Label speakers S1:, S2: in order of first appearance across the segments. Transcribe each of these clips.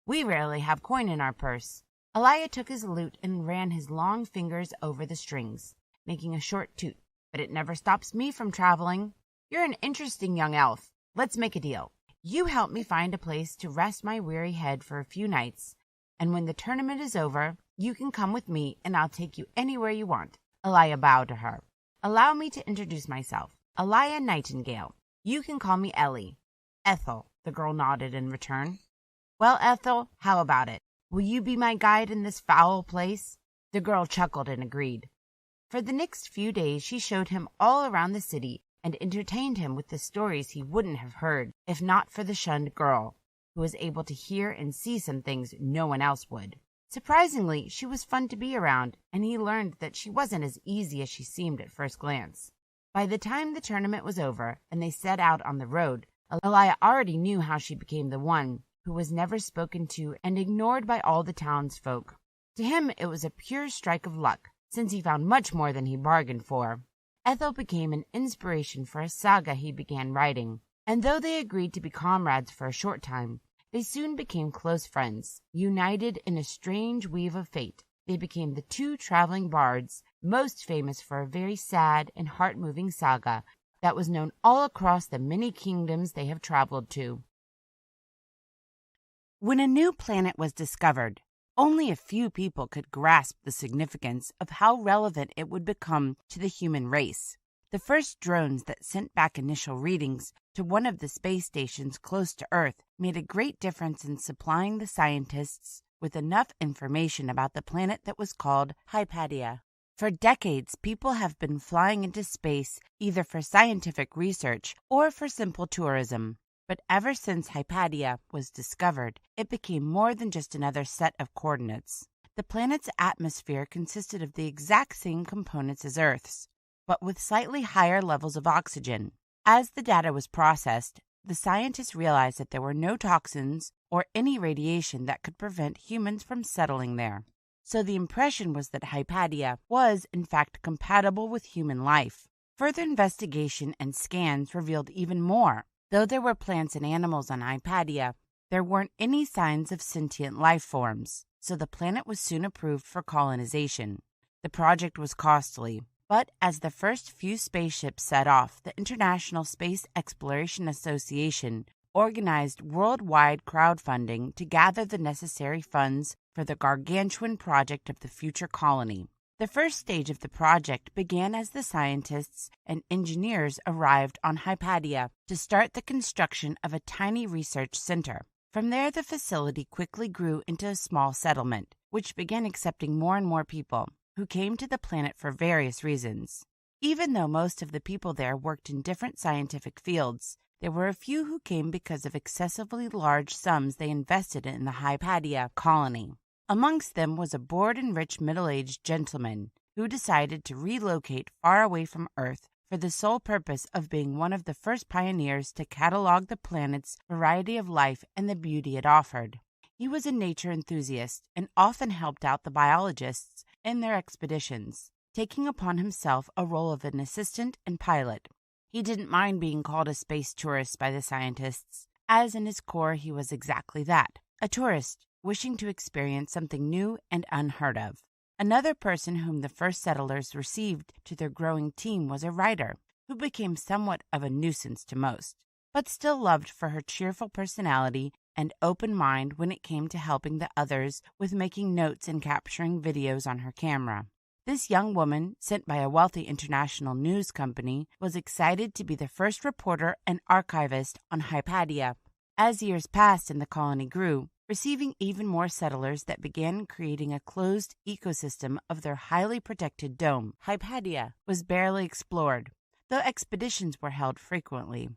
S1: We rarely have coin in our purse." Elia took his lute and ran his long fingers over the strings, making a short toot. "But it never stops me from traveling. You're an interesting young elf. Let's make a deal. You help me find a place to rest my weary head for a few nights, and when the tournament is over, you can come with me and I'll take you anywhere you want." Elia bowed to her. "Allow me to introduce myself. Elia Nightingale. You can call me Ellie." "Ethel," the girl nodded in return. "Well, Ethel, how about it? Will you be my guide in this foul place?" The girl chuckled and agreed. For the next few days she showed him all around the city and entertained him with the stories he wouldn't have heard if not for the shunned girl, who was able to hear and see some things no one else would. Surprisingly, she was fun to be around, and he learned that she wasn't as easy as she seemed at first glance. By the time the tournament was over and they set out on the road, Elia already knew how she became the one who was never spoken to and ignored by all the townsfolk. To him it was a pure strike of luck, since he found much more than he bargained for. Ethel became an inspiration for a saga he began writing, and though they agreed to be comrades for a short time, they soon became close friends. United in a strange weave of fate, they became the two traveling bards, most famous for a very sad and heart-moving saga that was known all across the many kingdoms they have traveled to. When a new planet was discovered, only a few people could grasp the significance of how relevant it would become to the human race. The first drones that sent back initial readings to one of the space stations close to Earth made a great difference in supplying the scientists with enough information about the planet that was called Hypatia. For decades, people have been flying into space either for scientific research or for simple tourism. But ever since Hypatia was discovered, it became more than just another set of coordinates. The planet's atmosphere consisted of the exact same components as Earth's, but with slightly higher levels of oxygen. As the data was processed, the scientists realized that there were no toxins or any radiation that could prevent humans from settling there. So the impression was that Hypatia was, in fact, compatible with human life. Further investigation and scans revealed even more. Though there were plants and animals on Hypatia, there weren't any signs of sentient life forms, so the planet was soon approved for colonization. The project was costly, but as the first few spaceships set off, the International Space Exploration Association organized worldwide crowdfunding to gather the necessary funds for the gargantuan project of the future colony. The first stage of the project began as the scientists and engineers arrived on Hypatia to start the construction of a tiny research center. From there, the facility quickly grew into a small settlement, which began accepting more and more people who came to the planet for various reasons. Even though most of the people there worked in different scientific fields, there were a few who came because of excessively large sums they invested in the Hypatia colony. Amongst them was a bored and rich middle-aged gentleman who decided to relocate far away from Earth for the sole purpose of being one of the first pioneers to catalog the planet's variety of life and the beauty it offered. He was a nature enthusiast and often helped out the biologists in their expeditions, taking upon himself a role of an assistant and pilot. He didn't mind being called a space tourist by the scientists, as in his core he was exactly that, a tourist wishing to experience something new and unheard of. Another person whom the first settlers received to their growing team was a writer, who became somewhat of a nuisance to most, but still loved for her cheerful personality and open mind when it came to helping the others with making notes and capturing videos on her camera. This young woman, sent by a wealthy international news company, was excited to be the first reporter and archivist on Hypatia. As years passed and the colony grew, receiving even more settlers that began creating a closed ecosystem of their highly protected dome, Hypatia was barely explored, though expeditions were held frequently.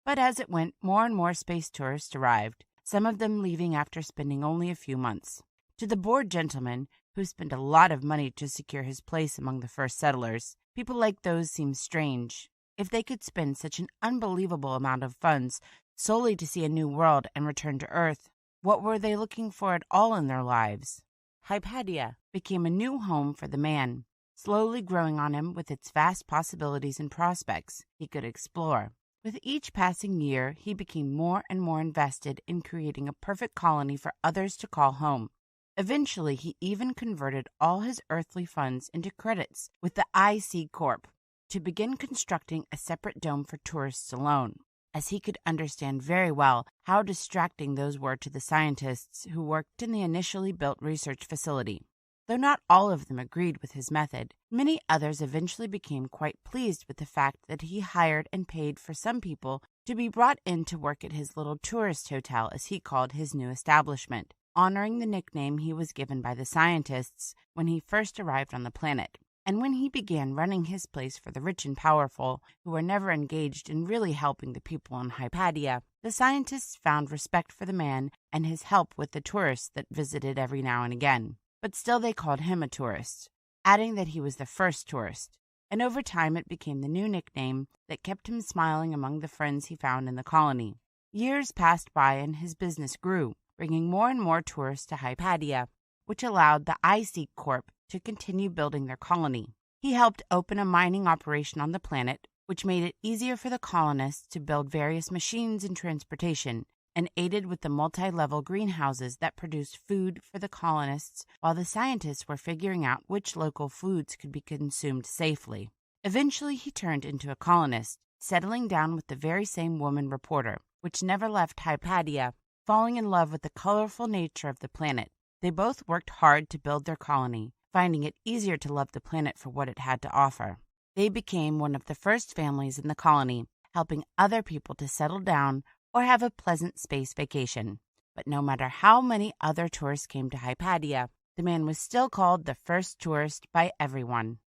S1: But as it went, more and more space tourists arrived, some of them leaving after spending only a few months. To the bored gentleman, who spent a lot of money to secure his place among the first settlers, people like those seemed strange. If they could spend such an unbelievable amount of funds solely to see a new world and return to Earth, what were they looking for at all in their lives? Hypatia became a new home for the man, slowly growing on him with its vast possibilities and prospects he could explore. With each passing year, he became more and more invested in creating a perfect colony for others to call home. Eventually, he even converted all his earthly funds into credits with the IC Corp to begin constructing a separate dome for tourists alone, as he could understand very well how distracting those were to the scientists who worked in the initially built research facility. Though not all of them agreed with his method, many others eventually became quite pleased with the fact that he hired and paid for some people to be brought in to work at his little tourist hotel, as he called his new establishment, honoring the nickname he was given by the scientists when he first arrived on the planet. And when he began running his place for the rich and powerful, who were never engaged in really helping the people on Hypatia, the scientists found respect for the man and his help with the tourists that visited every now and again. But still they called him a tourist, adding that he was the first tourist. And over time it became the new nickname that kept him smiling among the friends he found in the colony. Years passed by and his business grew, bringing more and more tourists to Hypatia, which allowed the IC Corp to continue building their colony. He helped open a mining operation on the planet, which made it easier for the colonists to build various machines and transportation, and aided with the multi-level greenhouses that produced food for the colonists while the scientists were figuring out which local foods could be consumed safely. Eventually, he turned into a colonist, settling down with the very same woman reporter, which never left Hypatia, falling in love with the colorful nature of the planet. They both worked hard to build their colony, finding it easier to love the planet for what it had to offer. They became one of the first families in the colony, helping other people to settle down or have a pleasant space vacation. But no matter how many other tourists came to Hypatia, the man was still called the first tourist by everyone.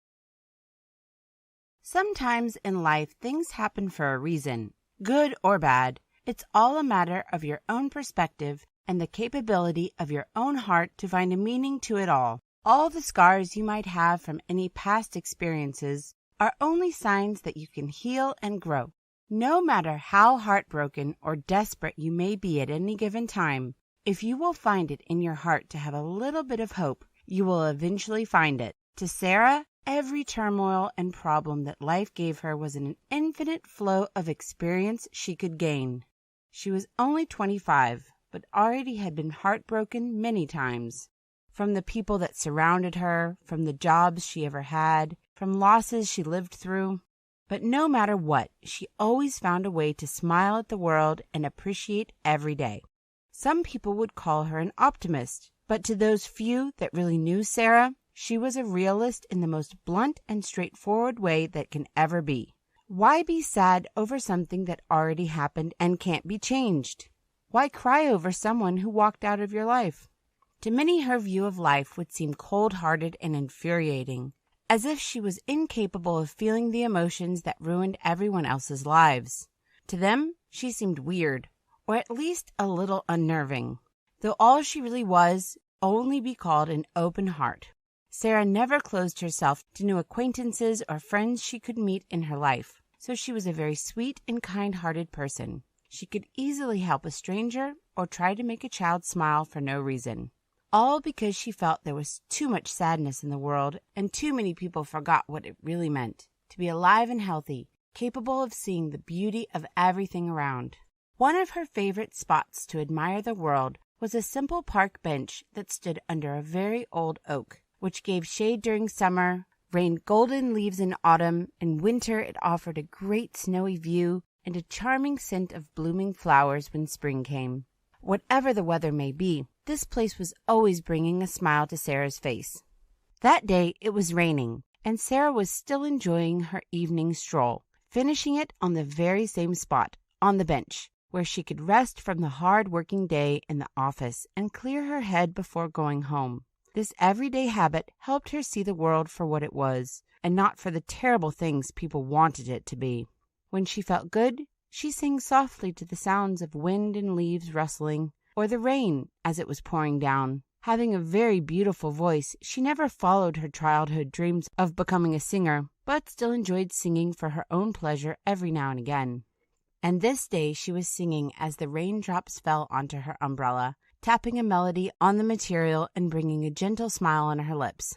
S1: Sometimes in life things happen for a reason, good or bad. It's all a matter of your own perspective and the capability of your own heart to find a meaning to it all. All the scars you might have from any past experiences are only signs that you can heal and grow. No matter how heartbroken or desperate you may be at any given time, if you will find it in your heart to have a little bit of hope, you will eventually find it. To Sarah, every turmoil and problem that life gave her was an infinite flow of experience she could gain. She was only 25, but already had been heartbroken many times. From the people that surrounded her, from the jobs she ever had, from losses she lived through. But no matter what, she always found a way to smile at the world and appreciate every day. Some people would call her an optimist, but to those few that really knew Sarah, she was a realist in the most blunt and straightforward way that can ever be. Why be sad over something that already happened and can't be changed? Why cry over someone who walked out of your life? To many, her view of life would seem cold-hearted and infuriating, as if she was incapable of feeling the emotions that ruined everyone else's lives. To them, she seemed weird, or at least a little unnerving, though all she really was only be called an open heart. Sarah never closed herself to new acquaintances or friends she could meet in her life, so she was a very sweet and kind-hearted person. She could easily help a stranger or try to make a child smile for no reason. All because she felt there was too much sadness in the world and too many people forgot what it really meant to be alive and healthy, capable of seeing the beauty of everything around. One of her favorite spots to admire the world was a simple park bench that stood under a very old oak, which gave shade during summer, rained golden leaves in autumn, in winter it offered a great snowy view and a charming scent of blooming flowers when spring came. Whatever the weather may be, this place was always bringing a smile to Sarah's face. That day it was raining, and Sarah was still enjoying her evening stroll, finishing it on the very same spot, on the bench, where she could rest from the hard-working day in the office and clear her head before going home. This everyday habit helped her see the world for what it was, and not for the terrible things people wanted it to be. When she felt good, she sang softly to the sounds of wind and leaves rustling, or the rain as it was pouring down. Having a very beautiful voice, she never followed her childhood dreams of becoming a singer, but still enjoyed singing for her own pleasure every now and again. And this day she was singing as the raindrops fell onto her umbrella, tapping a melody on the material and bringing a gentle smile on her lips.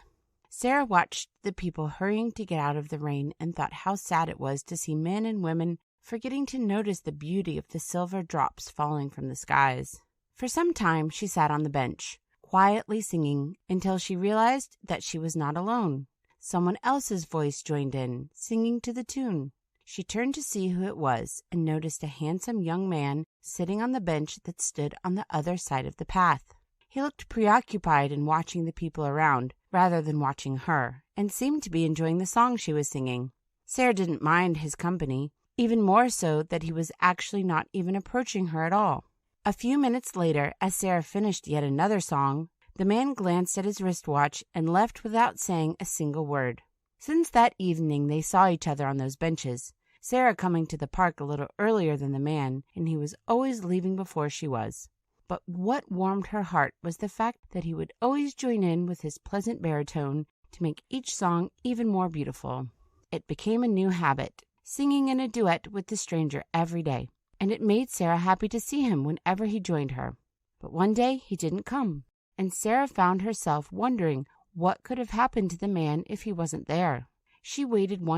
S1: Sarah watched the people hurrying to get out of the rain and thought how sad it was to see men and women forgetting to notice the beauty of the silver drops falling from the skies. For some time she sat on the bench, quietly singing, until she realized that she was not alone. Someone else's voice joined in, singing to the tune. She turned to see who it was and noticed a handsome young man sitting on the bench that stood on the other side of the path. He looked preoccupied in watching the people around rather than watching her, and seemed to be enjoying the song she was singing. Sarah didn't mind his company, even more so that he was actually not even approaching her at all. A few minutes later, as Sarah finished yet another song, the man glanced at his wristwatch and left without saying a single word. Since that evening they saw each other on those benches, Sarah coming to the park a little earlier than the man, and he was always leaving before she was. But what warmed her heart was the fact that he would always join in with his pleasant baritone to make each song even more beautiful. It became a new habit, singing in a duet with the stranger every day, and it made Sarah happy to see him whenever he joined her. But one day he didn't come, and Sarah found herself wondering what could have happened to the man if he wasn't there. She waited one